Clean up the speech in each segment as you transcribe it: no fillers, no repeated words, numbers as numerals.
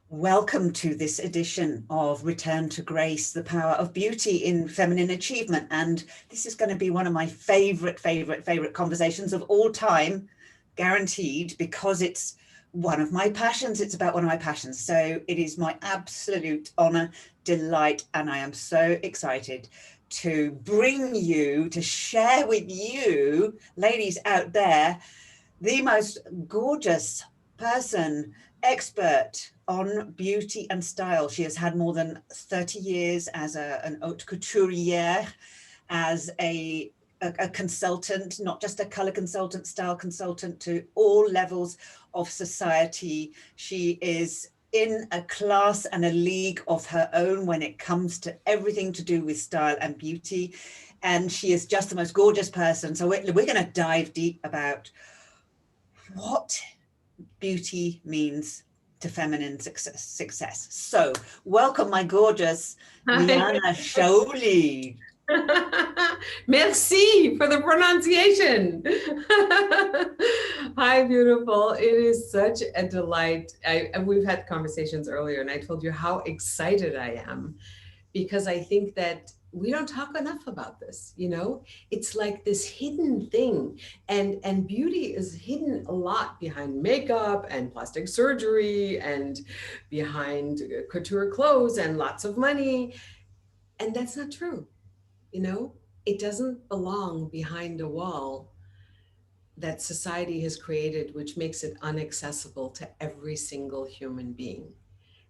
Welcome to this edition of Return to Grace, the Power of Beauty in Feminine Achievement. And this is going to be one of my favorite conversations of all time, guaranteed, because it's one of my passions. It's about one of my passions. So it is my absolute honor, delight, and I am so excited to bring you, to share with you, ladies out there, the most gorgeous person, expert on beauty and style. She has had more than 30 years as an haute couturière, as a consultant, not just a color consultant, style consultant to all levels of society. She is in a class and a league of her own when it comes to everything to do with style and beauty. And she is just the most gorgeous person. So we're going to dive deep about what beauty means to feminine success. So welcome, my gorgeous Liana Chaouli. Merci for the pronunciation. Hi, beautiful. It is such a delight. We've had conversations earlier, and I told you how excited I am because I think that we don't talk enough about this. It's like this hidden thing, and beauty is hidden a lot behind makeup and plastic surgery and behind couture clothes and lots of money. And that's not true. It doesn't belong behind a wall that society has created, which makes it inaccessible to every single human being.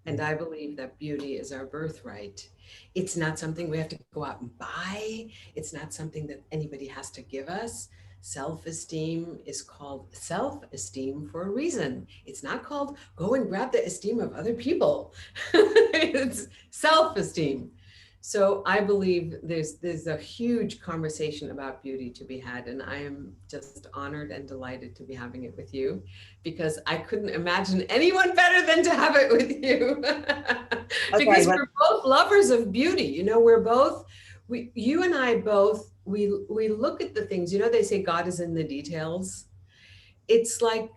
And I believe that beauty is our birthright. It's not something we have to go out and buy. It's not something that anybody has to give us. Self-esteem is called self-esteem for a reason. It's not called go and grab the esteem of other people. It's self-esteem. So I believe there's a huge conversation about beauty to be had, and I am just honored and delighted to be having it with you, because I couldn't imagine anyone better than to have it with you. Because we're both lovers of beauty. You and I both, we look at the things, they say God is in the details. It's like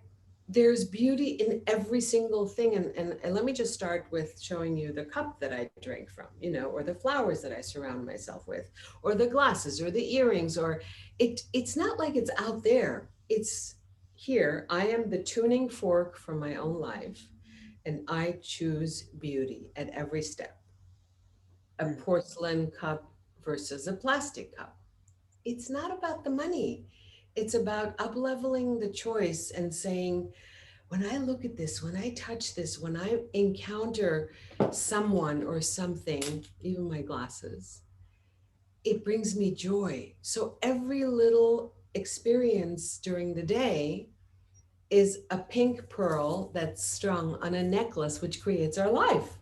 there's beauty in every single thing. And let me just start with showing you the cup that I drank from, or the flowers that I surround myself with, or the glasses or the earrings, or it's not like it's out there. It's here. I am the tuning fork for my own life, and I choose beauty at every step. A porcelain cup versus a plastic cup. It's not about the money. It's about up-leveling the choice and saying, when I look at this, when I touch this, when I encounter someone or something, even my glasses, it brings me joy. So every little experience during the day is a pink pearl that's strung on a necklace, which creates our life.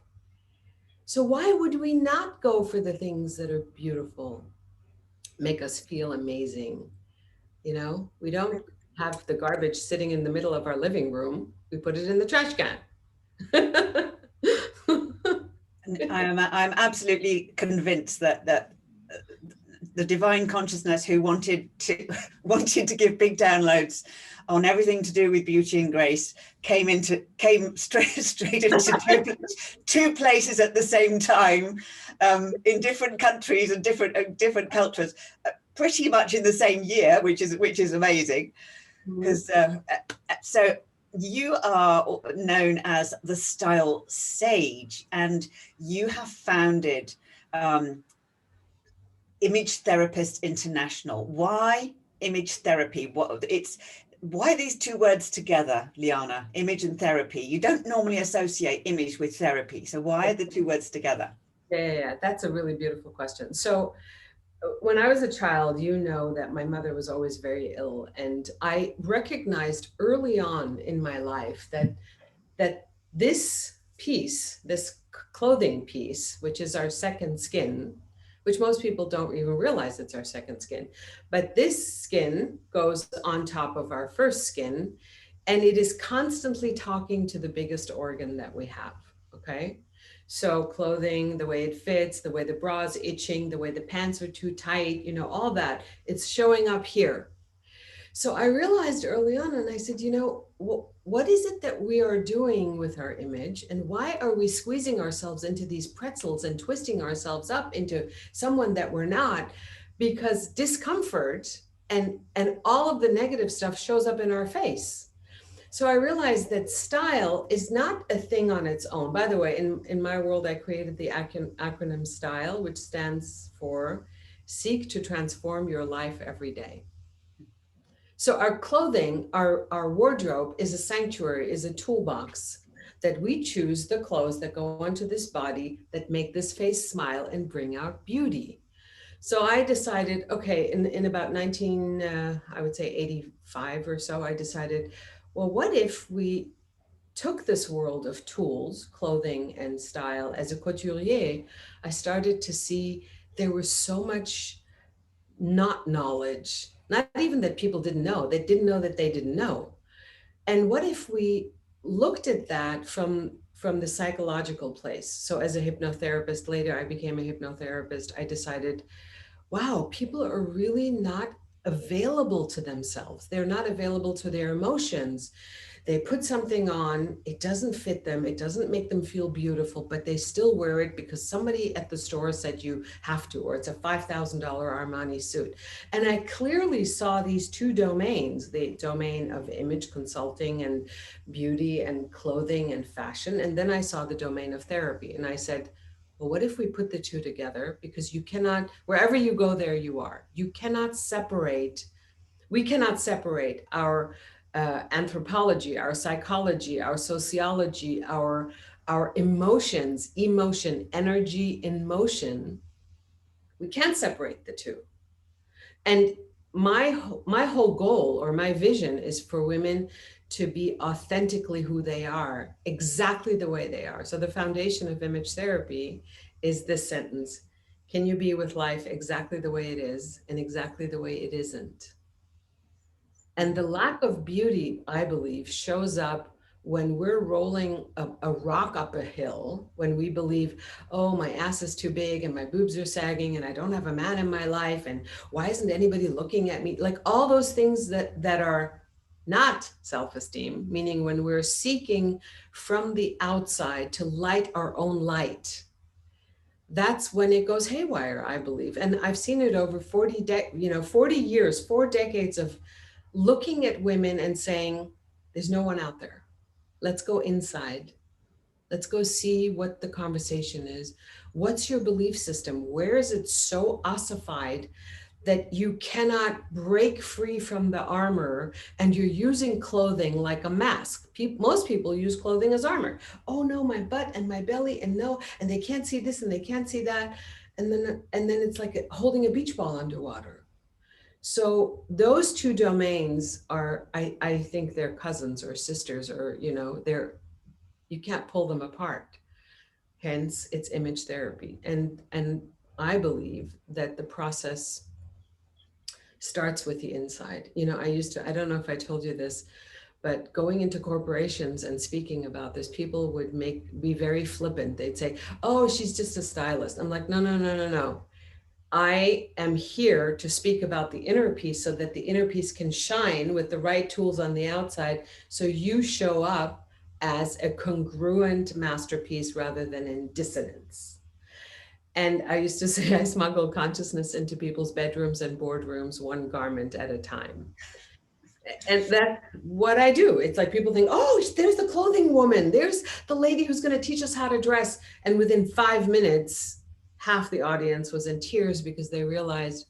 So why would we not go for the things that are beautiful, make us feel amazing? We don't have the garbage sitting in the middle of our living room. We put it in the trash can. I'm absolutely convinced that the divine consciousness who wanted to give big downloads on everything to do with beauty and grace came straight into two places at the same time, in different countries and different cultures, pretty much in the same year, which is amazing. Because so you are known as the Style Sage, and you have founded Image Therapist International. Why image therapy? Why these two words together, Liana? Image and therapy. You don't normally associate image with therapy, so why are the two words together? Yeah, that's a really beautiful question. So when I was a child, that my mother was always very ill, and I recognized early on in my life that this piece, this clothing piece, which is our second skin, which most people don't even realize it's our second skin, but this skin goes on top of our first skin, and it is constantly talking to the biggest organ that we have. Okay. So clothing, the way it fits, the way the bra's itching, the way the pants are too tight, all that, it's showing up here. So I realized early on, and I said, what is it that we are doing with our image, and why are we squeezing ourselves into these pretzels and twisting ourselves up into someone that we're not? Because discomfort and all of the negative stuff shows up in our face. So I realized that style is not a thing on its own. By the way, in my world, I created the acronym STYLE, which stands for Seek to Transform Your Life Every Day. So our clothing, our wardrobe is a sanctuary, is a toolbox that we choose the clothes that go onto this body that make this face smile and bring out beauty. So I decided, okay, in about 19, I would say 85 or so, I decided, well, what if we took this world of tools, clothing and style as a couturier? I started to see there was so much not knowledge, not even that people didn't know, they didn't know that they didn't know. And what if we looked at that from the psychological place? So as a hypnotherapist, later I became a hypnotherapist, I decided, wow, people are really not available to themselves. They're not available to their emotions. They put something on, it doesn't fit them, it doesn't make them feel beautiful, but they still wear it because somebody at the store said you have to, or it's a $5,000 Armani suit. And I clearly saw these two domains, the domain of image consulting and beauty and clothing and fashion. And then I saw the domain of therapy. And I said, well, what if we put the two together? Because you cannot, wherever you go, there you are. You cannot separate, we cannot separate our anthropology, our psychology, our sociology, our emotions, emotion, energy in motion. We can't separate the two. And my whole goal or my vision is for women to be authentically who they are, exactly the way they are. So the foundation of image therapy is this sentence: can you be with life exactly the way it is and exactly the way it isn't? And the lack of beauty, I believe, shows up when we're rolling a rock up a hill, when we believe, oh, my ass is too big and my boobs are sagging and I don't have a man in my life. And why isn't anybody looking at me? Like all those things that are not self-esteem, meaning when we're seeking from the outside to light our own light, that's when it goes haywire, I believe. And I've seen it over 40 years, 4 decades of looking at women and saying, there's no one out there. Let's go inside. Let's go see what the conversation is. What's your belief system? Where is it so ossified that you cannot break free from the armor and you're using clothing like a mask? Most people use clothing as armor. Oh no, my butt and my belly, and no, and they can't see this and they can't see that. And then it's like holding a beach ball underwater. So those two domains are, I think they're cousins or sisters, or, you can't pull them apart. Hence, it's image therapy. And I believe that the process starts with the inside. I don't know if I told you this, but going into corporations and speaking about this, people would be very flippant. They'd say, oh, she's just a stylist. I'm like, no, no, no, no, no. I am here to speak about the inner piece so that the inner piece can shine with the right tools on the outside. So you show up as a congruent masterpiece rather than in dissonance. And I used to say I smuggle consciousness into people's bedrooms and boardrooms, one garment at a time. And that's what I do. It's like people think, oh, there's the clothing woman. There's the lady who's going to teach us how to dress. And within 5 minutes, half the audience was in tears because they realized,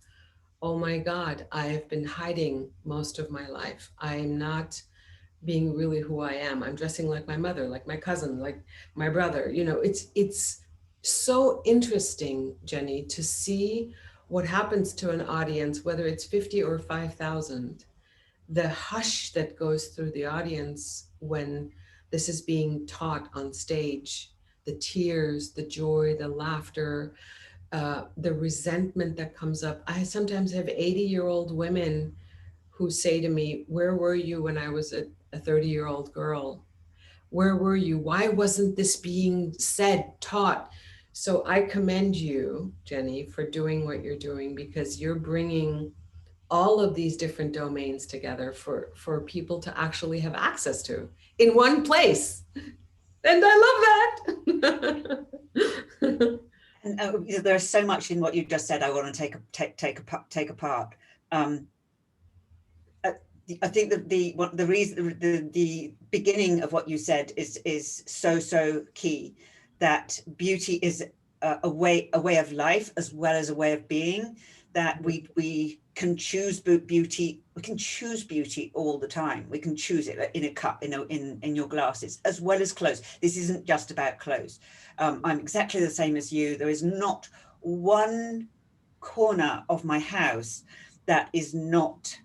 oh my God, I have been hiding most of my life. I'm not being really who I am. I'm dressing like my mother, like my cousin, like my brother. It's so interesting, Jenny, to see what happens to an audience, whether it's 50 or 5,000. The hush that goes through the audience when this is being taught on stage, the tears, the joy, the laughter, the resentment that comes up. I sometimes have 80-year-old women who say to me, where were you when I was a 30-year-old girl? Where were you? Why wasn't this being said, taught? So I commend you, Jenny, for doing what you're doing, because you're bringing all of these different domains together for people to actually have access to in one place. And I love that. And there's so much in what you just said I want to take apart. I think that the reason, the beginning of what you said is so key, that beauty is a way of life as well as a way of being, that we can choose beauty. We can choose beauty all the time. We can choose it in a cup, in your glasses, as well as clothes. This isn't just about clothes. I'm exactly the same as you. There is not one corner of my house that is not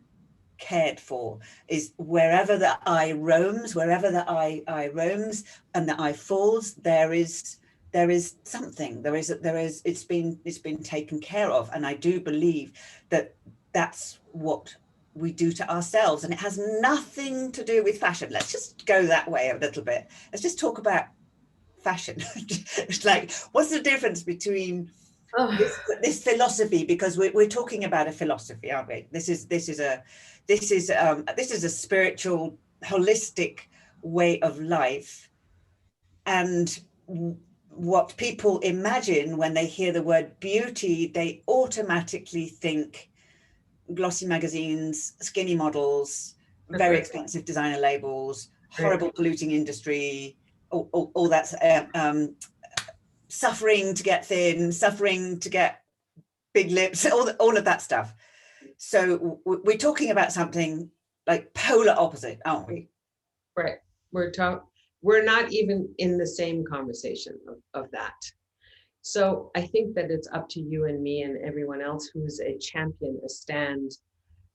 cared for. Is wherever the eye roams, and the eye falls, there is something, it's been taken care of. And I do believe that that's what we do to ourselves, and it has nothing to do with fashion. Let's just go that way a little bit. Let's just talk about fashion. It's like, what's the difference between this philosophy, because we're talking about a philosophy, aren't we? This is a spiritual, holistic way of life. And what people imagine when they hear the word beauty, they automatically think glossy magazines, skinny models, very expensive designer labels, horrible polluting industry, all that's suffering to get thin, suffering to get big lips, all of that stuff. So we're talking about something like polar opposite, aren't we? Right. We're not even in the same conversation of that. So I think that it's up to you and me and everyone else who's a champion, a stand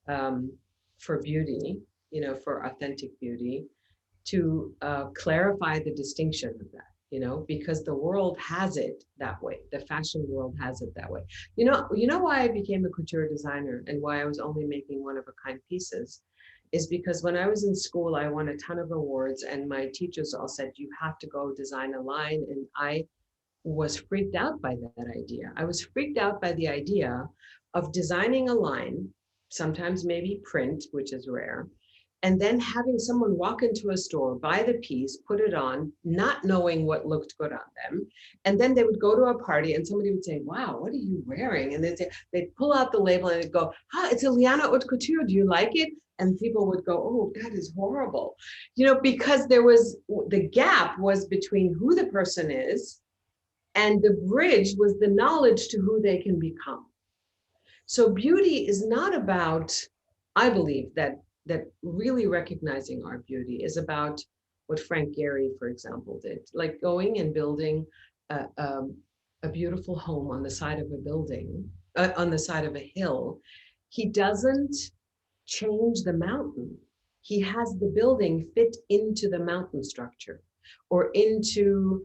for beauty, for authentic beauty, to clarify the distinction of that, because the world has it that way. The fashion world has it that way. You know why I became a couture designer and why I was only making one-of-a-kind pieces is because when I was in school, I won a ton of awards, and my teachers all said, you have to go design a line. And I was freaked out by that idea. I was freaked out by the idea of designing a line, sometimes maybe print, which is rare, and then having someone walk into a store, buy the piece, put it on, not knowing what looked good on them. And then they would go to a party and somebody would say, wow, what are you wearing? And they'd pull out the label and they'd go, it's a Liana Haute Couture, do you like it? And people would go, oh, that is horrible. Because the gap was between who the person is, and the bridge was the knowledge to who they can become. So beauty is not about, I believe that really recognizing our beauty is about what Frank Gehry, for example, did, like going and building a beautiful home on the side of a building, on the side of a hill. He doesn't change the mountain. He has the building fit into the mountain structure, or into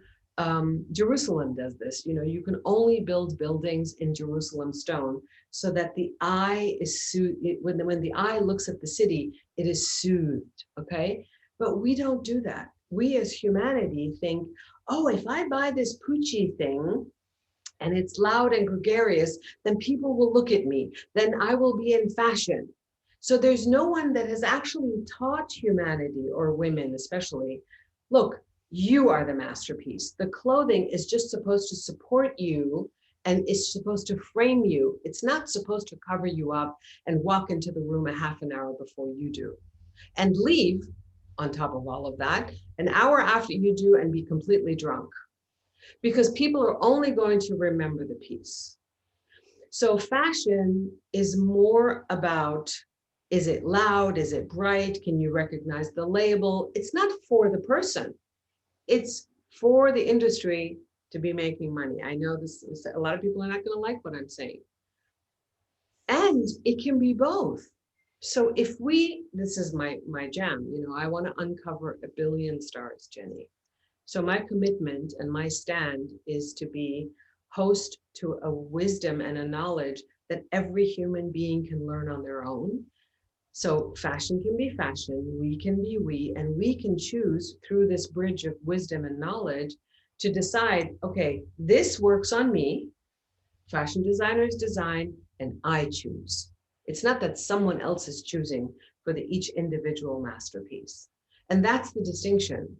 Jerusalem does this. You can only build buildings in Jerusalem stone so that the eye is soothed. When the eye looks at the city, it is soothed, okay? But we don't do that. We as humanity think, oh, if I buy this Pucci thing and it's loud and gregarious, then people will look at me. Then I will be in fashion. So there's no one that has actually taught humanity, or women especially, look, you are the masterpiece. The clothing is just supposed to support you and is supposed to frame you. It's not supposed to cover you up and walk into the room a half an hour before you do and leave, on top of all of that, an hour after you do and be completely drunk, because people are only going to remember the piece. So fashion is more about, is it loud? Is it bright? Can you recognize the label? It's not for the person. It's for the industry to be making money. I know a lot of people are not going to like what I'm saying. And it can be both. So this is my jam, I want to uncover 1 billion stars, Jenni. So my commitment and my stand is to be host to a wisdom and a knowledge that every human being can learn on their own. So fashion can be fashion, we can be we, and we can choose through this bridge of wisdom and knowledge to decide, okay, this works on me, fashion designers design, and I choose. It's not that someone else is choosing for each individual masterpiece. And that's the distinction.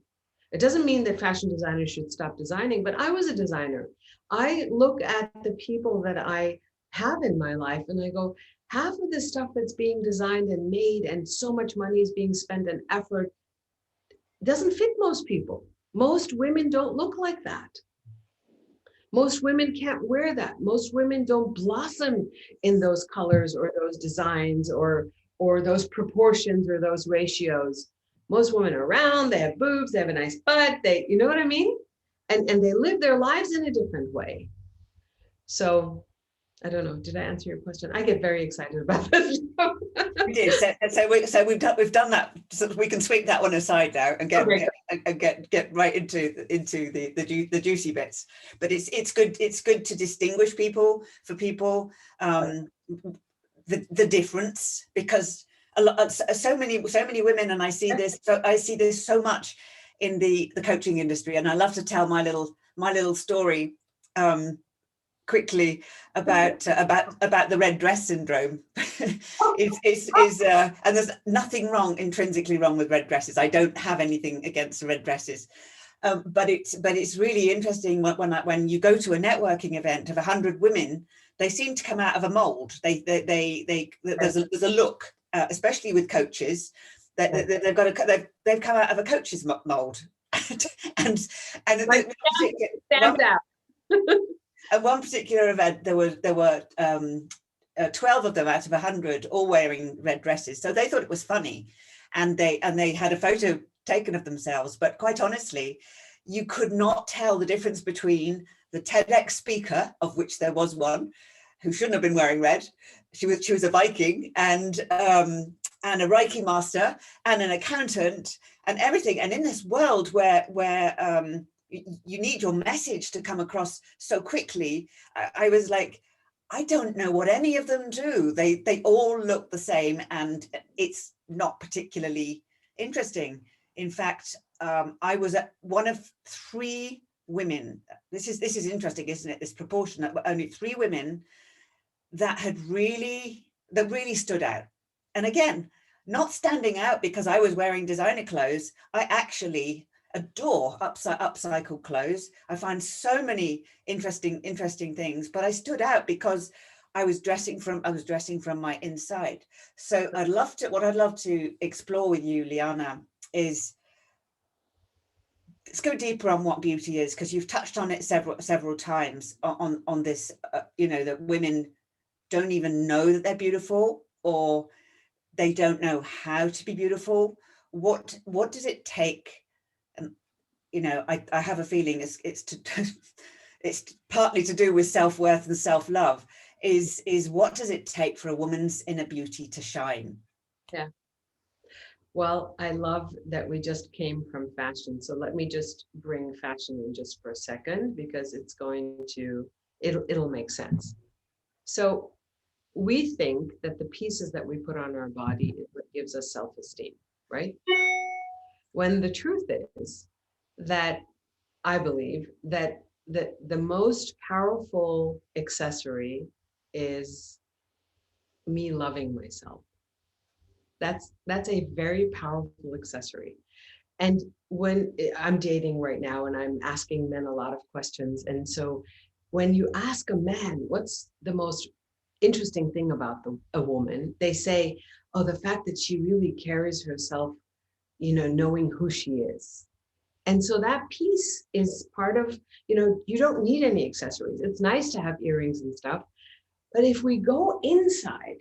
It doesn't mean that fashion designers should stop designing, but I was a designer. I look at the people that I have in my life and I go, half of the stuff that's being designed and made and so much money is being spent and effort doesn't fit most people. Most women don't look like that. Most women can't wear that. Most women don't blossom in those colors or those designs or those proportions or those ratios. Most women are round, they have boobs, they have a nice butt, they, you know what I mean? And they live their lives in a different way. So I don't know. Did I answer your question? I get very excited about this. We did. So we've done that. So we can sweep that one aside now and get right into the juicy bits. But it's good to distinguish people for people the difference, because a lot so many women, and I see this so much in the coaching industry, and I love to tell my little story. Quickly about the red dress syndrome. And there's nothing intrinsically wrong with red dresses. I don't have anything against red dresses, but it's really interesting when you go to a networking event of 100 women, they seem to come out of a mold. There's a look, especially with coaches, that they've come out of a coach's mold, and stand out. At one particular event, there were 12 of them out of 100, all wearing red dresses. So they thought it was funny, and they had a photo taken of themselves. But quite honestly, you could not tell the difference between the TEDx speaker, of which there was one, who shouldn't have been wearing red. She was a Viking, and a Reiki master, and an accountant, and everything. And in this world where you need your message to come across so quickly, I was like, I don't know what any of them do. They all look the same, and it's not particularly interesting. In fact, I was one of 3 women. This is interesting, isn't it? This proportion that were only 3 women that really stood out. And again, not standing out because I was wearing designer clothes. I actually adore upcycled clothes. I find so many interesting things, but I stood out because I was dressing from my inside. So what I'd love to explore with you, Liana, is let's go deeper on what beauty is, because you've touched on it several times on this, that women don't even know that they're beautiful, or they don't know how to be beautiful. What does it take? I have a feeling it's partly to do with self-worth and self-love. Is what does it take for a woman's inner beauty to shine? Yeah. Well, I love that we just came from fashion. So let me just bring fashion in just for a second, because it'll make sense. So we think that the pieces that we put on our body is what gives us self-esteem, right? When the truth is that I believe that the most powerful accessory is me loving myself. That's a very powerful accessory. And when I'm dating right now and I'm asking men a lot of questions, and so when you ask a man, what's the most interesting thing about a woman, they say, oh, the fact that she really carries herself, knowing who she is. And so that piece is part of, you don't need any accessories. It's nice to have earrings and stuff. But if we go inside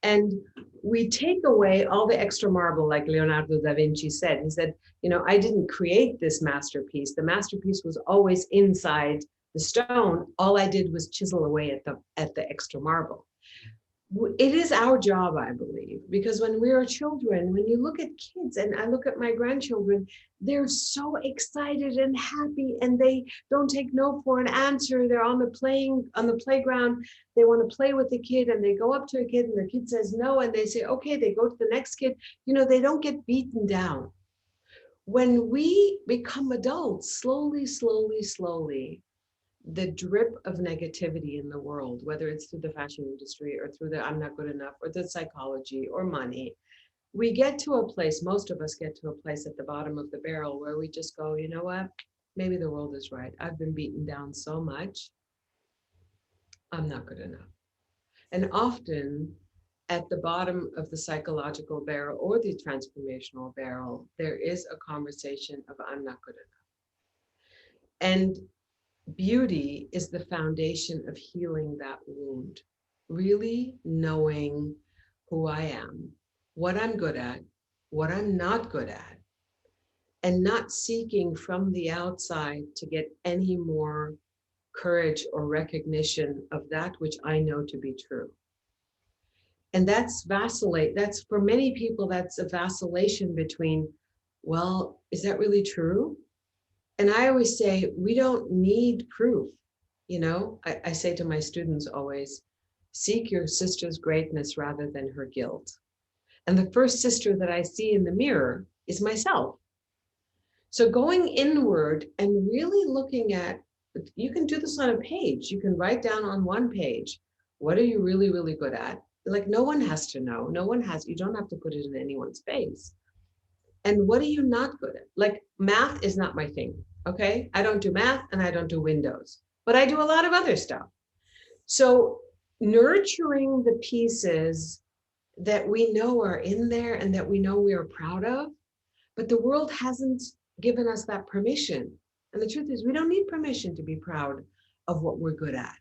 and we take away all the extra marble, like Leonardo da Vinci said, he said, I didn't create this masterpiece. The masterpiece was always inside the stone. All I did was chisel away at the extra marble. It is our job, I believe, because when we are children, when you look at kids, and I look at my grandchildren, they're so excited and happy, and they don't take no for an answer. They're on the playground. They want to play with the kid, and they go up to a kid, and the kid says no, and they say, okay, they go to the next kid. They don't get beaten down. When we become adults, slowly, the drip of negativity in the world, whether it's through the fashion industry or through the I'm not good enough or the psychology or money, we get to a place, most of us get to a place at the bottom of the barrel where we just go, you know what? Maybe the world is right. I've been beaten down so much. I'm not good enough. And often at the bottom of the psychological barrel or the transformational barrel, there is a conversation of I'm not good enough. And beauty is the foundation of healing that wound. Really knowing who I am, what I'm good at, what I'm not good at, and not seeking from the outside to get any more courage or recognition of that which I know to be true. And that's for many people, that's a vacillation between, well, is that really true? And I always say, we don't need proof. You know, I say to my students always, seek your sister's greatness rather than her guilt. And the first sister that I see in the mirror is myself. So going inward and really looking at, you can do this on a page. You can write down on one page, what are you really, really good at? Like no one has to know. You don't have to put it in anyone's face. And what are you not good at? Like math is not my thing, okay? I don't do math and I don't do Windows, but I do a lot of other stuff. So nurturing the pieces that we know are in there and that we know we are proud of, but the world hasn't given us that permission. And the truth is we don't need permission to be proud of what we're good at.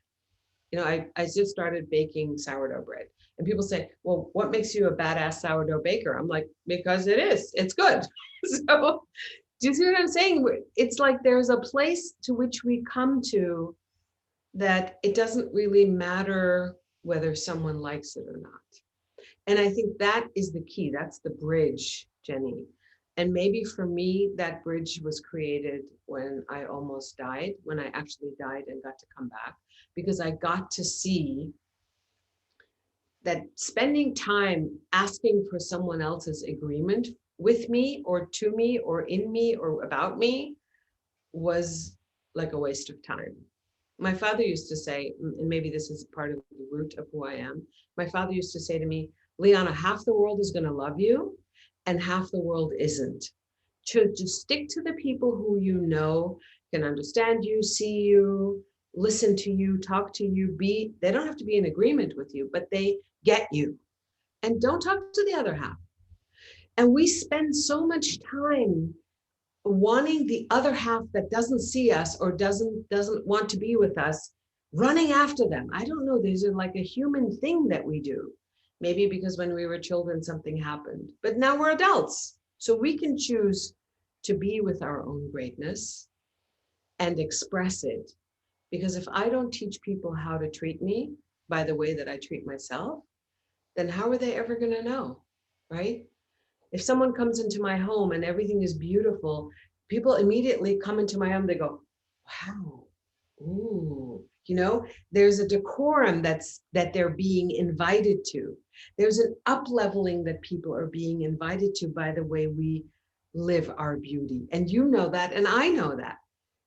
You know, I just started baking sourdough bread. And people say, well, what makes you a badass sourdough baker? I'm like, because it's good. So do you see what I'm saying? It's like there's a place to which we come to that it doesn't really matter whether someone likes it or not. And I think that is the key. That's the bridge, Jenni. And maybe for me, that bridge was created when I almost died, when I actually died and got to come back, because I got to see that spending time asking for someone else's agreement with me or to me or in me or about me was like a waste of time. My father used to say, and maybe this is part of the root of who I am, my father used to say to me, Liana, half the world is going to love you and half the world isn't. To just stick to the people who you know can understand you, see you, listen to you, talk to you, they don't have to be in agreement with you, but they get you. And don't talk to the other half. And we spend so much time wanting the other half that doesn't see us or doesn't want to be with us, running after them. I don't know, these are like a human thing that we do. Maybe because when we were children, something happened, but now we're adults. So we can choose to be with our own greatness and express it. Because if I don't teach people how to treat me by the way that I treat myself, then how are they ever going to know, right? If someone comes into my home and everything is beautiful, people immediately come into my home, they go, wow, ooh, you know, there's a decorum that they're being invited to. There's an up-leveling that people are being invited to by the way we live our beauty. And you know that, and I know that.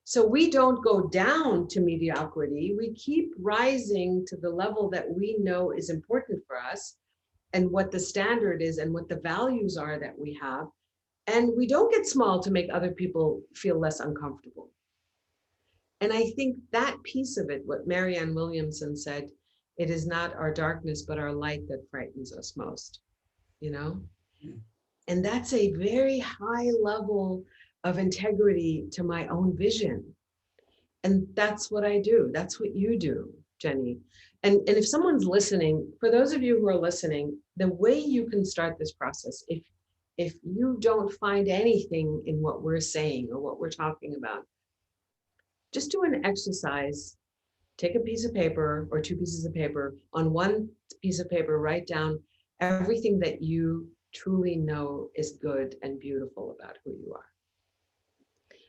So we don't go down to mediocrity. We keep rising to the level that we know is important for us and what the standard is and what the values are that we have. And we don't get small to make other people feel less uncomfortable. And I think that piece of it, what Marianne Williamson said, it is not our darkness, but our light that frightens us most, you know? And that's a very high level of integrity to my own vision. And that's what I do. That's what you do, Jenni. And if someone's listening, for those of you who are listening, the way you can start this process, if you don't find anything in what we're saying or what we're talking about, just do an exercise. Take a piece of paper or two pieces of paper. On one piece of paper, write down everything that you truly know is good and beautiful about who you are.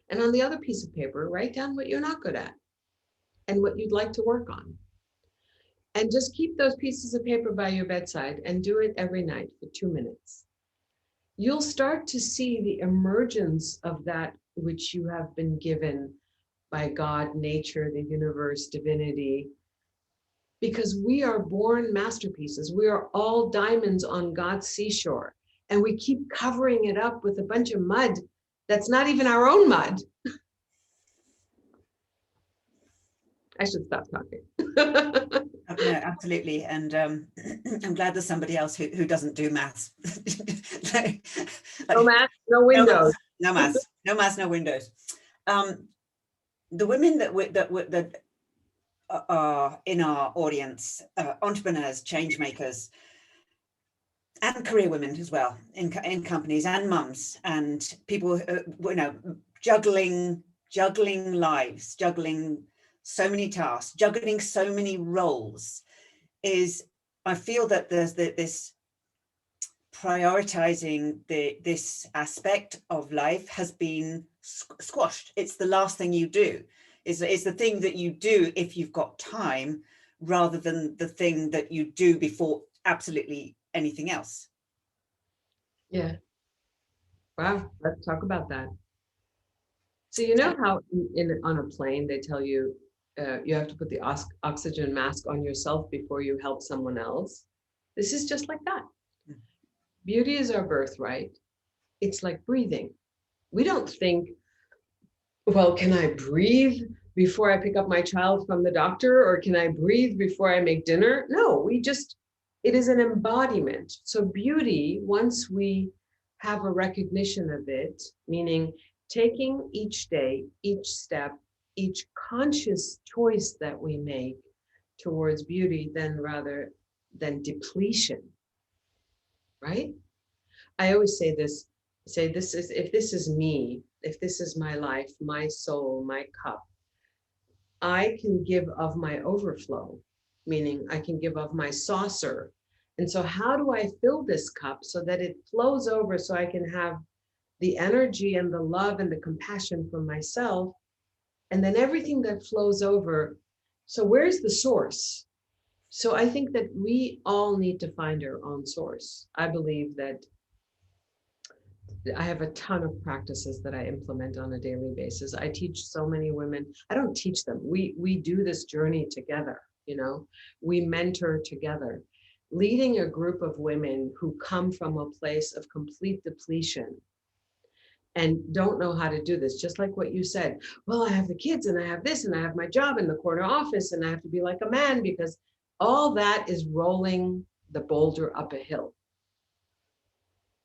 And on the other piece of paper, write down what you're not good at and what you'd like to work on. And just keep those pieces of paper by your bedside and do it every night for 2 minutes. You'll start to see the emergence of that which you have been given by God, nature, the universe, divinity, because we are born masterpieces. We are all diamonds on God's seashore, and we keep covering it up with a bunch of mud that's not even our own mud. I should stop talking. No, absolutely. And I'm glad there's somebody else who doesn't do maths. No math, no windows. No maths, no maths, no windows. The women that are in our audience, entrepreneurs, change makers, and career women as well, in companies, and mums, and people, juggling lives, juggling so many tasks, juggling so many roles, I feel that there's this prioritizing this aspect of life has been squashed. It's the last thing you do. It's the thing that you do if you've got time, rather than the thing that you do before absolutely anything else. Yeah. Wow. Let's talk about that. So you know how on a plane they tell you you have to put the oxygen mask on yourself before you help someone else? This is just like that. Beauty is our birthright. It's like breathing. We don't think, well, can I breathe before I pick up my child from the doctor? Or can I breathe before I make dinner? No, it is an embodiment. So beauty, once we have a recognition of it, meaning taking each day, each step, each conscious choice that we make towards beauty, then rather than depletion, right? I always say this, if this is me, if this is my life, my soul, my cup, I can give of my overflow, meaning I can give of my saucer. And so how do I fill this cup so that it flows over, so I can have the energy and the love and the compassion for myself, and then everything that flows over. So where's the source? So I think that we all need to find our own source. I believe that I have a ton of practices that I implement on a daily basis. I teach so many women. I don't teach them. We do this journey together, we mentor together. Leading a group of women who come from a place of complete depletion and don't know how to do this, just like what you said. Well, I have the kids and I have this and I have my job in the corner office and I have to be like a man, because all that is rolling the boulder up a hill.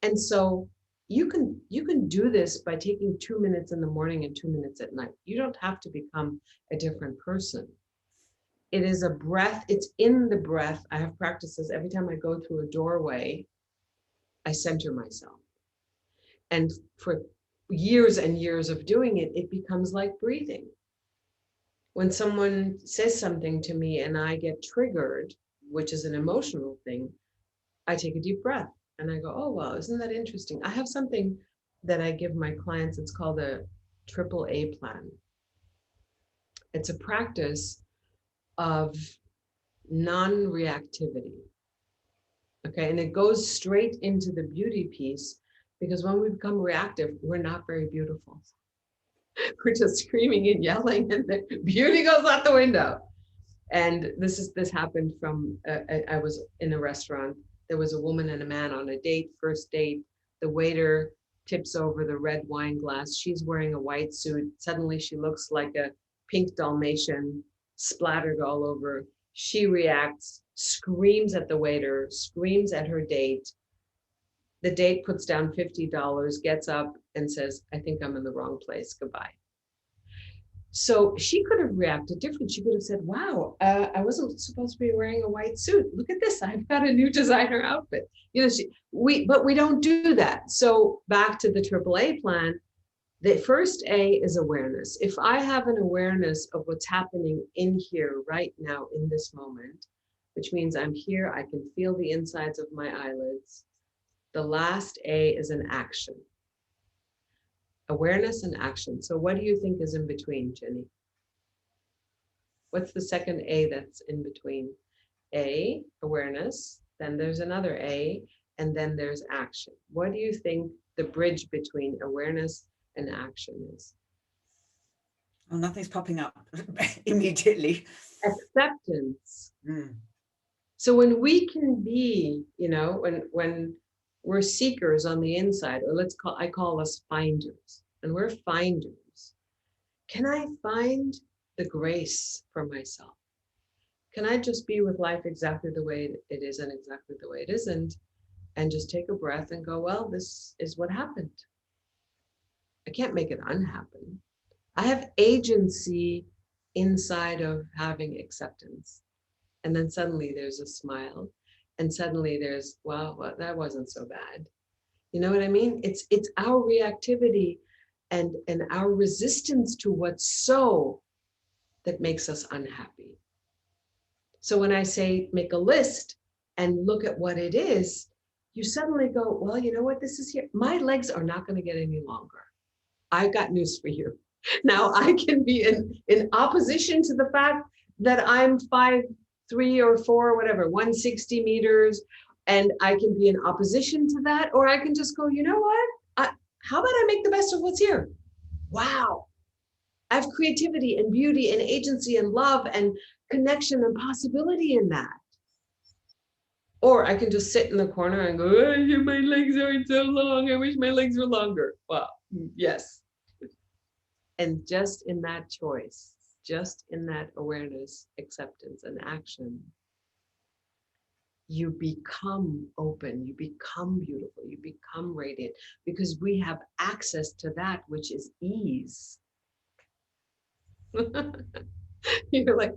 And so you can do this by taking 2 minutes in the morning and 2 minutes at night. You don't have to become a different person. It is a breath. It's in the breath. I have practices every time I go through a doorway. I center myself. And for years and years of doing it, it becomes like breathing. When someone says something to me and I get triggered, which is an emotional thing, I take a deep breath. And I go, oh, wow, isn't that interesting? I have something that I give my clients. It's called a AAA plan. It's a practice of non-reactivity. Okay, and it goes straight into the beauty piece, because when we become reactive, we're not very beautiful. We're just screaming and yelling, and the beauty goes out the window. And this happened from, I was in a restaurant. There was a woman and a man on a date, first date. The waiter tips over the red wine glass. She's wearing a white suit. Suddenly she looks like a pink Dalmatian, splattered all over. She reacts, screams at the waiter, screams at her date. The date puts down $50, gets up and says, I think I'm in the wrong place. Goodbye. So she could have reacted different. She could have said, wow, I wasn't supposed to be wearing a white suit. Look at this. I've got a new designer outfit. But we don't do that. So back to the AAA plan, the first A is awareness. If I have an awareness of what's happening in here right now in this moment, which means I'm here, I can feel the insides of my eyelids. The last A is an action. Awareness and action. So what do you think is in between, Jenni? What's the second A that's in between? A, awareness, then there's another A, and then there's action. What do you think the bridge between awareness and action is? Oh, nothing's popping up immediately. Acceptance. Mm. So when we can be, when we're seekers on the inside, or I call us finders, and we're finders. Can I find the grace for myself? Can I just be with life exactly the way it is and exactly the way it isn't, and just take a breath and go, well, this is what happened. I can't make it unhappen. I have agency inside of having acceptance. And then suddenly there's a smile, and suddenly there's, well, that wasn't so bad. You know what I mean? It's our reactivity and our resistance to what's so that makes us unhappy. So when I say make a list and look at what it is, you suddenly go, well, you know what, this is here. My legs are not going to get any longer. I've got news for you. Now I can be in opposition to the fact that I'm 5'3" or 4, whatever, 160 meters, and I can be in opposition to that, or I can just go, you know what? How about I make the best of what's here? Wow. I have creativity and beauty and agency and love and connection and possibility in that. Or I can just sit in the corner and go, oh, my legs aren't so long. I wish my legs were longer. Well, yes. And just in that choice, just in that awareness, acceptance, and action, you become open, you become beautiful, you become radiant, because we have access to that which is ease. You're like,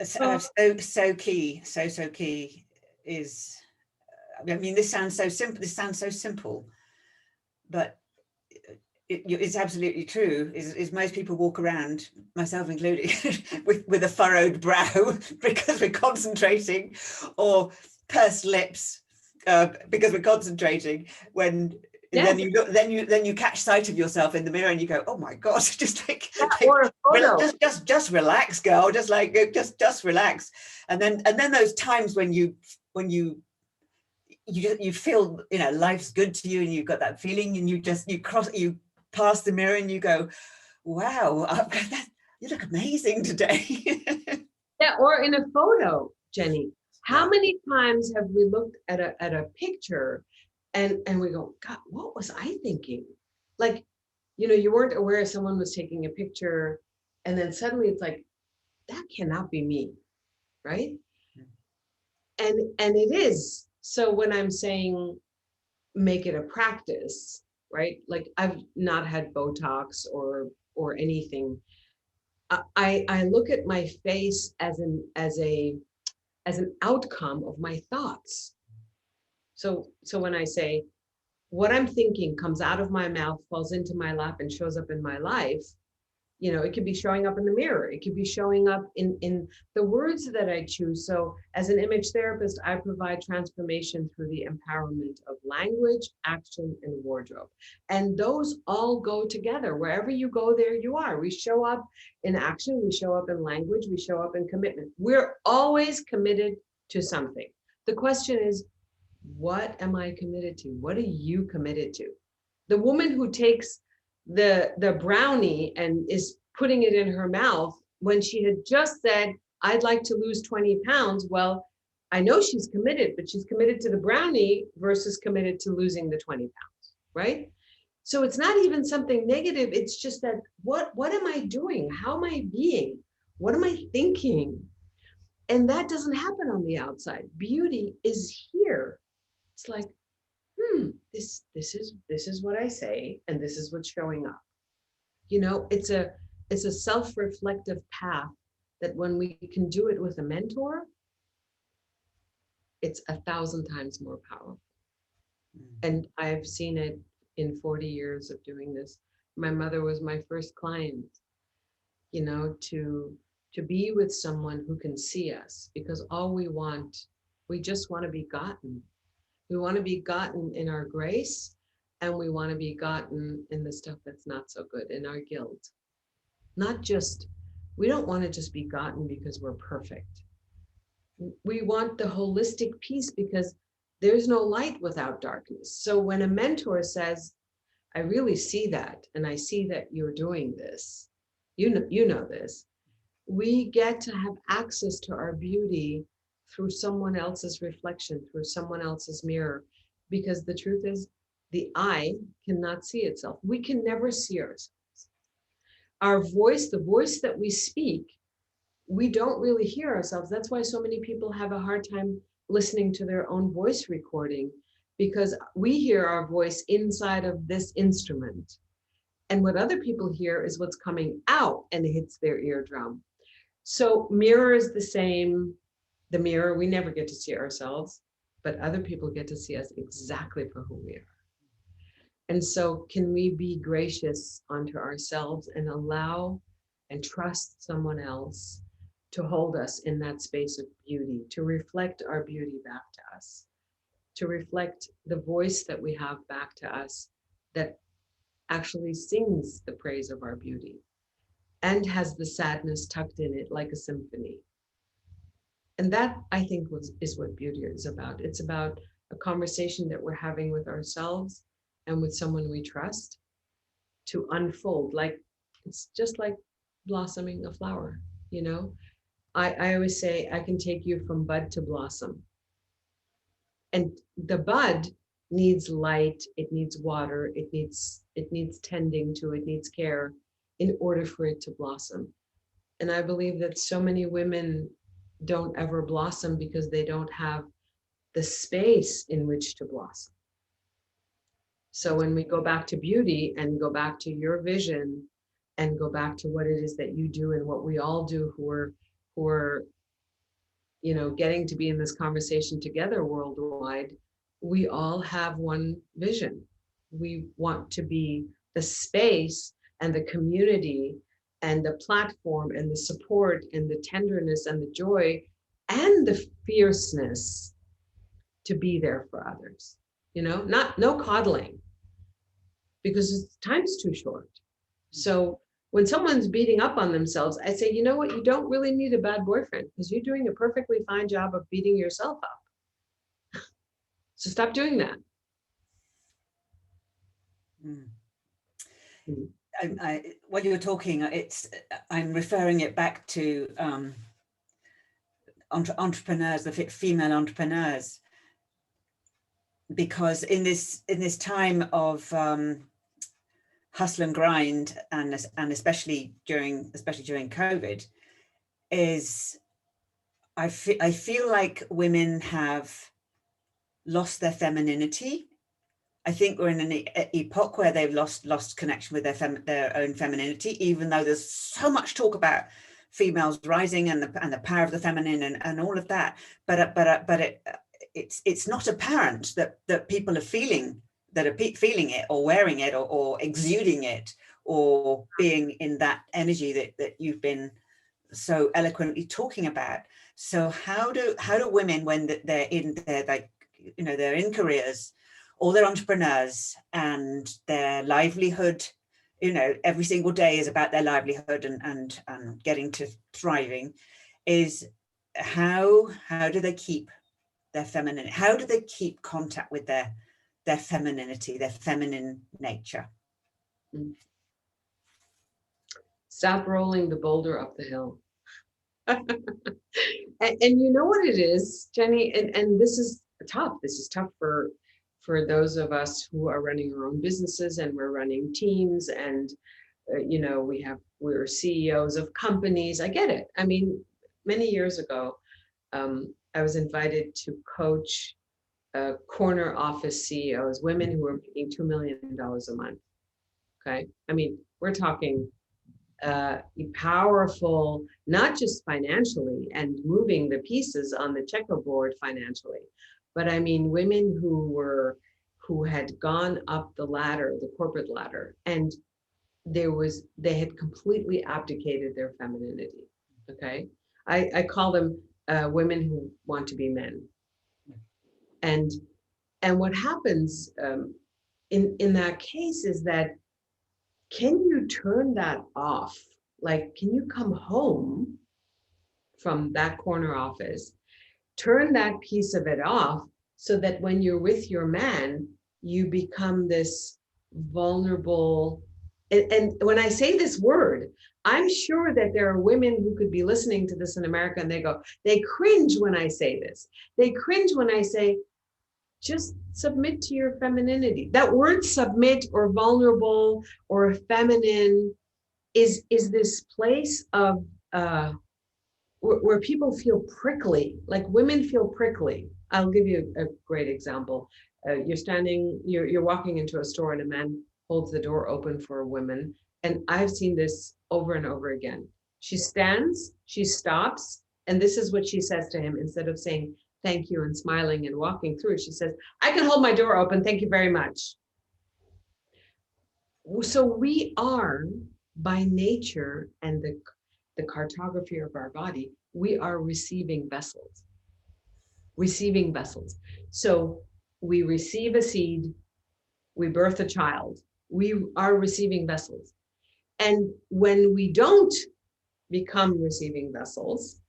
so key, so key is, I mean, this sounds so simple, but it's absolutely true, is most people walk around, myself included, with a furrowed brow because we're concentrating, or pursed lips because we're concentrating, when yeah. then you look, then you catch sight of yourself in the mirror and you go, oh my God, just like, or a photo. just relax, girl, just relax. And then those times when you feel, life's good to you, and you've got that feeling, and you pass the mirror and you go, wow, you look amazing today. Yeah, or in a photo, Jenny. How many times have we looked at a picture and we go, God, what was I thinking? Like, you weren't aware someone was taking a picture, and then suddenly it's like, that cannot be me, right? And it is. So when I'm saying make it a practice, right? Like, I've not had Botox or anything. I look at my face as an outcome of my thoughts. So when I say what I'm thinking comes out of my mouth, falls into my lap, and shows up in my life, it could be showing up in the mirror. It could be showing up in the words that I choose. So as an image therapist, I provide transformation through the empowerment of language, action, and wardrobe. And those all go together. Wherever you go, there you are. We show up in action, we show up in language, we show up in commitment. We're always committed to something. The question is, what am I committed to? What are you committed to? The woman who takes the brownie and is putting it in her mouth when she had just said, I'd like to lose 20 pounds. Well, I know she's committed, but she's committed to the brownie versus committed to losing the 20 pounds, right? So it's not even something negative. It's just that, what am I doing? How am I being? What am I thinking? And that doesn't happen on the outside. Beauty is here. It's like, this is what I say, and this is what's showing up. It's a self-reflective path that when we can do it with a mentor, it's 1,000 times more powerful. And I've seen it in 40 years of doing this. My mother was my first client, to be with someone who can see us, because all we just want to be gotten. We want to be gotten in our grace, and we want to be gotten in the stuff that's not so good, in our guilt. We don't want to just be gotten because we're perfect. We want the holistic piece, because there's no light without darkness. So when a mentor says, I really see that, and I see that you're doing this. You know this. We get to have access to our beauty through someone else's reflection, through someone else's mirror, because the truth is, the eye cannot see itself. We can never see ourselves. Our voice, the voice that we speak, we don't really hear ourselves. That's why so many people have a hard time listening to their own voice recording, because we hear our voice inside of this instrument. And what other people hear is what's coming out and it hits their eardrum. So mirror is the same. The mirror, we never get to see ourselves, but other people get to see us exactly for who we are. And so can we be gracious unto ourselves and allow and trust someone else to hold us in that space of beauty, to reflect our beauty back to us, to reflect the voice that we have back to us that actually sings the praise of our beauty and has the sadness tucked in it like a symphony. And that, I think, is what beauty is about. It's about a conversation that we're having with ourselves and with someone we trust to unfold. Like, it's just like blossoming a flower, you know? I always say I can take you from bud to blossom. And the bud needs light, it needs water, it needs tending to, it needs care in order for it to blossom. And I believe that so many women don't ever blossom because they don't have the space in which to blossom. So when we go back to beauty and go back to your vision and go back to what it is that you do and what we all do who are you know, getting to be in this conversation together worldwide, we all have one vision. We want to be the space and the community and the platform and the support and the tenderness and the joy and the fierceness to be there for others. You know, no coddling, because time's too short. So when someone's beating up on themselves, I say, you know what, you don't really need a bad boyfriend because you're doing a perfectly fine job of beating yourself up. So stop doing that. While you were talking, I'm referring it back to entrepreneurs, the female entrepreneurs, because in this time of hustle and grind, and especially during COVID, I feel like women have lost their femininity. I think we're in an epoch where they've lost connection with their own femininity, even though there's so much talk about females rising and the power of the feminine and all of that. But it's not apparent that people are feeling it or wearing it or exuding it or being in that energy that you've been so eloquently talking about. So how do women, when they're in their, like, you know, they're in careers or they're entrepreneurs and their livelihood, you know, every single day is about their livelihood and getting to thriving, is how do they keep their feminine, how do they keep contact with their femininity, their feminine nature? Stop rolling the boulder up the hill. And you know what it is, Jenny, and this is tough. This is tough for those of us who are running our own businesses and we're running teams and you know, we're CEOs of companies. I get it. I mean, many years ago, I was invited to coach corner office CEOs, women who were making $2 million a month. Okay, I mean, we're talking powerful, not just financially and moving the pieces on the checkerboard financially, but I mean women who had gone up the ladder, the corporate ladder, and they had completely abdicated their femininity. Okay, I call them women who want to be men. And what happens in that case is that, can you turn that off? Like, can you come home from that corner office, turn that piece of it off so that when you're with your man, you become this vulnerable. And when I say this word, I'm sure that there are women who could be listening to this in America and they cringe when I say this. They cringe when I say, just submit to your femininity. That word submit or vulnerable or feminine is this place of where people feel prickly, like women feel prickly. I'll give you a great example. You're walking into a store and a man holds the door open for a woman. And I've seen this over and over again. She stands, she stops, and this is what she says to him. Instead of saying thank you and smiling and walking through, she says, I can hold my door open, thank you very much. So we are, by nature and the cartography of our body, we are receiving vessels. So we receive a seed, we birth a child, we are receiving vessels. And when we don't become receiving vessels,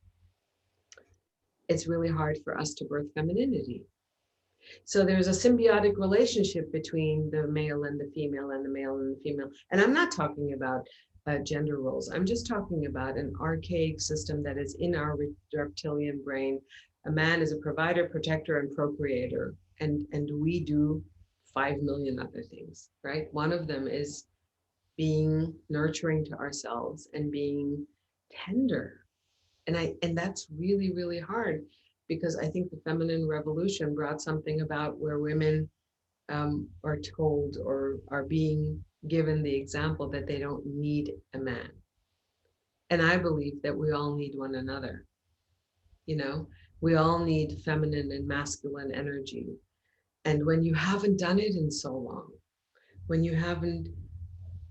it's really hard for us to birth femininity. So there's a symbiotic relationship between the male and the female and the male and the female. And I'm not talking about gender roles. I'm just talking about an archaic system that is in our reptilian brain. A man is a provider, protector, and procreator. And we do 5 million other things, right? One of them is being nurturing to ourselves and being tender. And that's really, really hard, because I think the feminine revolution brought something about where women are told or are being given the example that they don't need a man. And I believe that we all need one another. You know, we all need feminine and masculine energy. And when you haven't done it in so long, when you haven't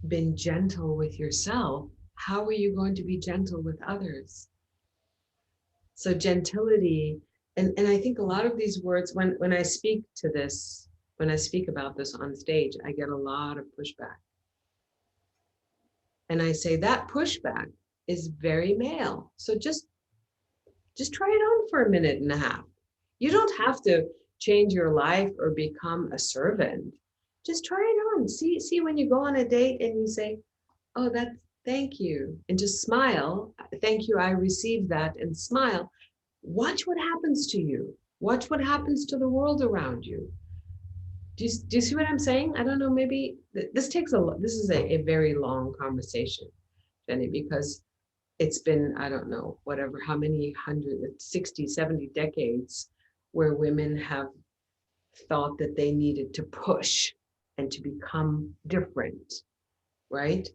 been gentle with yourself, how are you going to be gentle with others? So gentility, and I think a lot of these words, when I speak to this, when I speak about this on stage, I get a lot of pushback. And I say that pushback is very male. So just try it on for a minute and a half. You don't have to change your life or become a servant. Just try it on. See when you go on a date and you say, oh, thank you. And just smile. Thank you, I received that, and smile. Watch what happens to you. Watch what happens to the world around you. Do you see what I'm saying? I don't know, maybe this is a very long conversation, Jenny, because it's been, I don't know, whatever, how many 60, 70 decades where women have thought that they needed to push and to become different, right?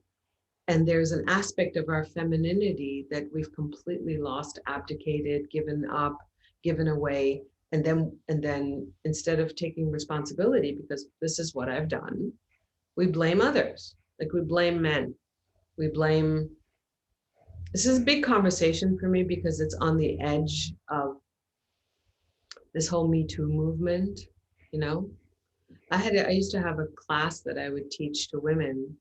And there's an aspect of our femininity that we've completely lost, abdicated, given up, given away. And then instead of taking responsibility, because this is what I've done, we blame others. Like we blame men. This is a big conversation for me because it's on the edge of this whole Me Too movement, you know? I used to have a class that I would teach to women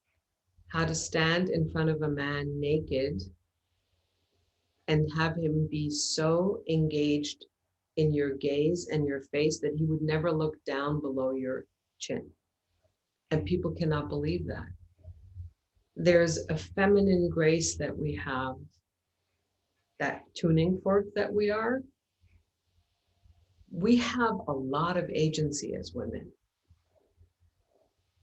how to stand in front of a man naked and have him be so engaged in your gaze and your face that he would never look down below your chin. And people cannot believe that. There's a feminine grace that we have, that tuning fork that we are. We have a lot of agency as women.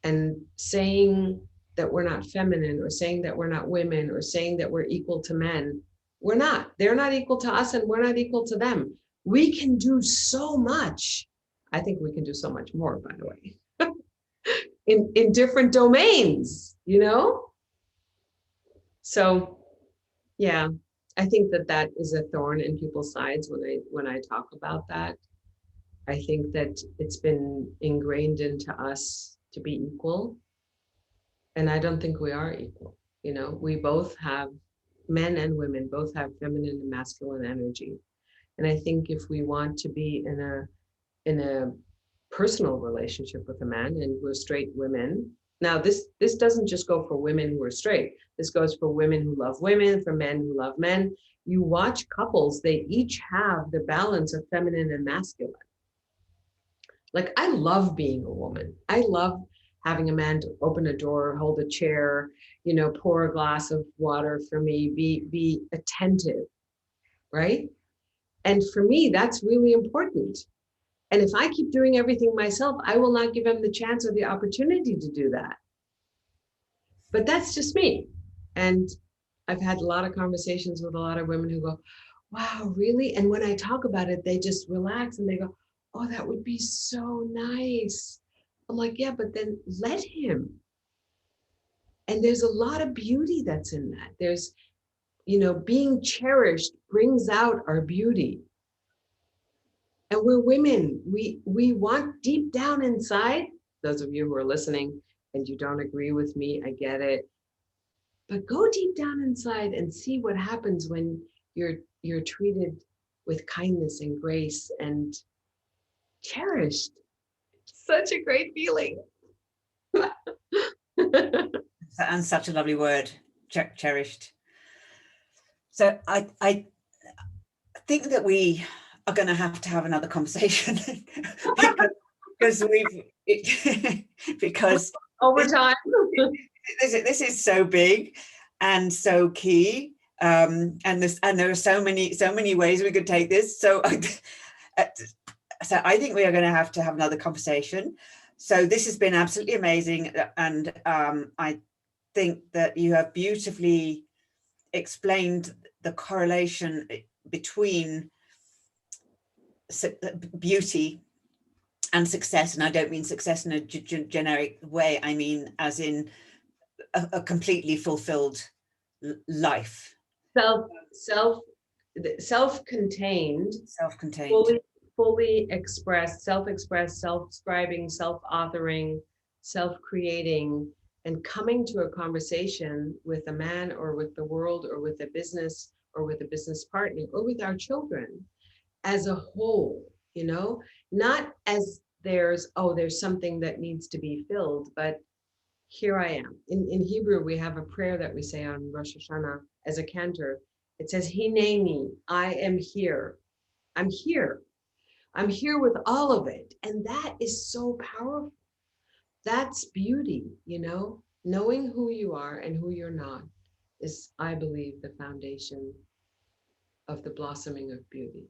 And saying that we're not feminine, or saying that we're not women, or saying that we're equal to men, we're not. They're not equal to us and we're not equal to them. We can do so much. I think we can do so much more, by the way, in different domains, you know? So yeah, I think that is a thorn in people's sides when I talk about that. I think that it's been ingrained into us to be equal. And I don't think we are equal. You know, we both have, men and women both have feminine and masculine energy. And I think if we want to be in a personal relationship with a man, and we're straight women. Now, this doesn't just go for women who are straight. This goes for women who love women, for men who love men. You watch couples, they each have the balance of feminine and masculine. Like, I love being a woman. I love having a man to open a door, hold a chair, you know, pour a glass of water for me, be attentive, right? And for me, that's really important. And if I keep doing everything myself, I will not give him the chance or the opportunity to do that. But that's just me. And I've had a lot of conversations with a lot of women who go, wow, really? And when I talk about it, they just relax and they go, oh, that would be so nice. I'm like, yeah, but then let him. And there's a lot of beauty that's in that. There's, you know, being cherished brings out our beauty. And we're women. We want deep down inside, those of you who are listening and you don't agree with me, I get it. But go deep down inside and see what happens when you're treated with kindness and grace and cherished. Such a great feeling. And such a lovely word, cherished. So I think that we are going to have another conversation because because over time. this is so big and so key, and there are so many ways we could take this. So I think we are going to have another conversation. So this has been absolutely amazing, and I think that you have beautifully explained the correlation between beauty and success. And I don't mean success in a generic way. I mean as in a completely fulfilled life. Self-contained, fully expressed, self-expressed, self-scribing, self-authoring, self-creating, and coming to a conversation with a man or with the world or with a business or with a business partner or with our children as a whole, you know, not as there's something that needs to be filled, but here I am. In Hebrew, we have a prayer that we say on Rosh Hashanah as a cantor. It says, Hineni, I am here. I'm here. I'm here with all of it. And that is so powerful. That's beauty, you know? Knowing who you are and who you're not is, I believe, the foundation of the blossoming of beauty.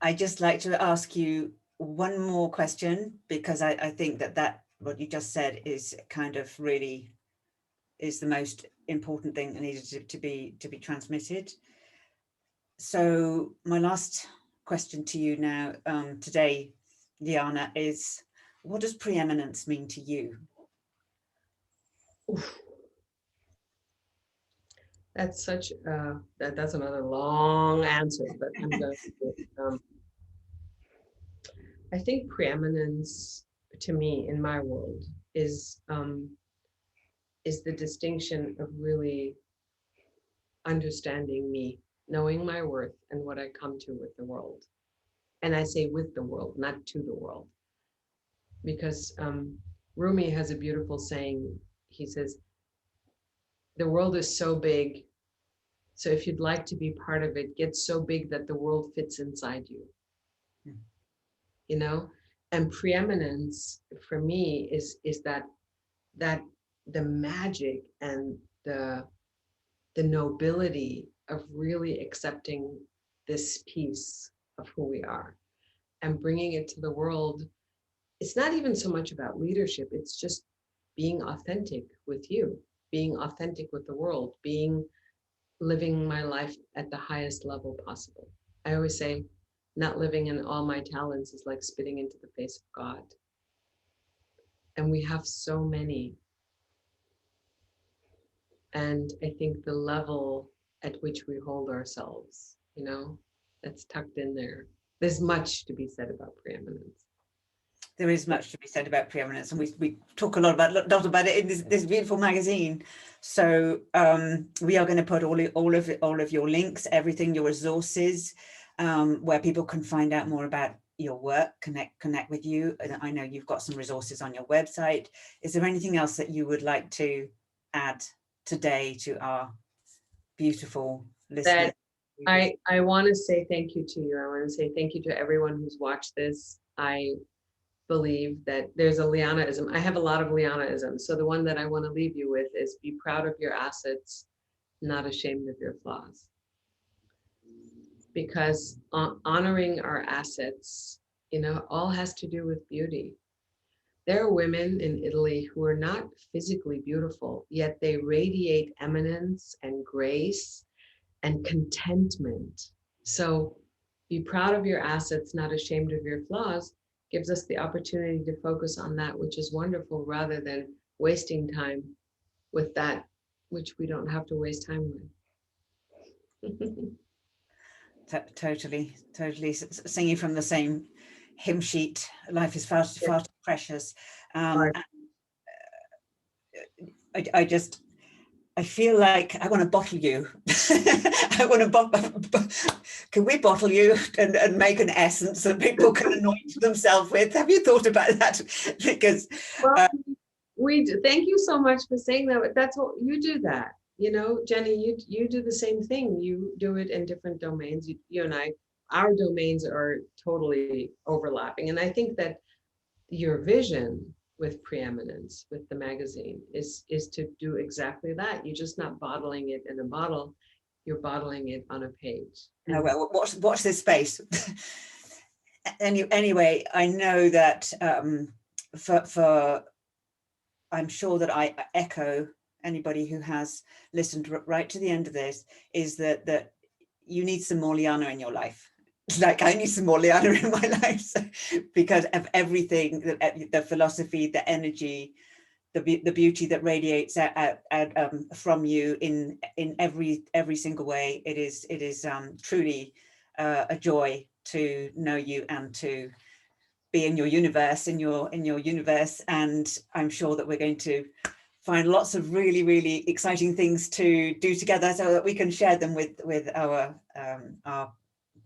I'd just like to ask you one more question, because I think that what you just said is kind of really is the most important thing that needed to be transmitted. So my last question to you now today, Liana, is what does preeminence mean to you? Oof. That's such that's another long answer, but I'm going to. I think preeminence to me in my world is the distinction of really understanding me, knowing my worth and what I come to with the world. And I say with the world, not to the world. Because Rumi has a beautiful saying. He says, the world is so big, so if you'd like to be part of it, get so big that the world fits inside you. You know? And preeminence for me is that the magic and the nobility of really accepting this piece of who we are and bringing it to the world. It's not even so much about leadership. It's just being authentic with you, being authentic with the world, living my life at the highest level possible. I always say, not living in all my talents is like spitting into the face of God. And we have so many. And I think the level at which we hold ourselves, you know, that's tucked in there. There's much to be said about preeminence. There is much to be said about preeminence, and we talk a lot about it in this beautiful magazine. So we are going to put all of your links, everything, your resources, where people can find out more about your work, connect with you. And I know you've got some resources on your website. Is there anything else that you would like to add today to our beautiful listeners? I want to say thank you to you. I want to say thank you to everyone who's watched this. believe that there's a Lianaism. I have a lot of Lianaisms. So the one that I want to leave you with is be proud of your assets, not ashamed of your flaws. Because honoring our assets, all has to do with beauty. There are women in Italy who are not physically beautiful, yet they radiate eminence and grace and contentment. So be proud of your assets, not ashamed of your flaws, gives us the opportunity to focus on that which is wonderful rather than wasting time with that which we don't have to waste time with. Totally singing from the same hymn sheet. Life is far too precious. I feel like I want to bottle you. I want to can we bottle you and make an essence that people can anoint themselves with? Have you thought about that? Because we do. Thank you so much for saying that. That's what you do. That, Jenni, you do the same thing. You do it in different domains. You and I, our domains are totally overlapping, and I think that your vision with Preeminence, with the magazine, is to do exactly that. You're just not bottling it in a bottle, you're bottling it on a page. No, well, watch this space. Anyway, I know that for I'm sure that I echo anybody who has listened right to the end of this, is that you need some more Liana in your life. Like I need some more Liana in my life, because of everything, the philosophy, the energy, the beauty that radiates out from you in every single way. It is truly a joy to know you and to be in your universe, and I'm sure that we're going to find lots of really, really exciting things to do together so that we can share them with our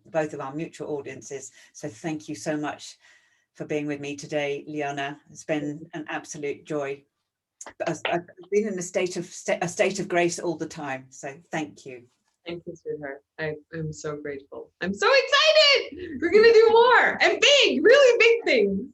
both of our mutual audiences. So thank you so much for being with me today, Liana. It's been an absolute joy. I've been in a state of grace all the time. So thank you. Thank you, sweetheart. I'm so grateful. I'm so excited. We're going to do more and big, really big things.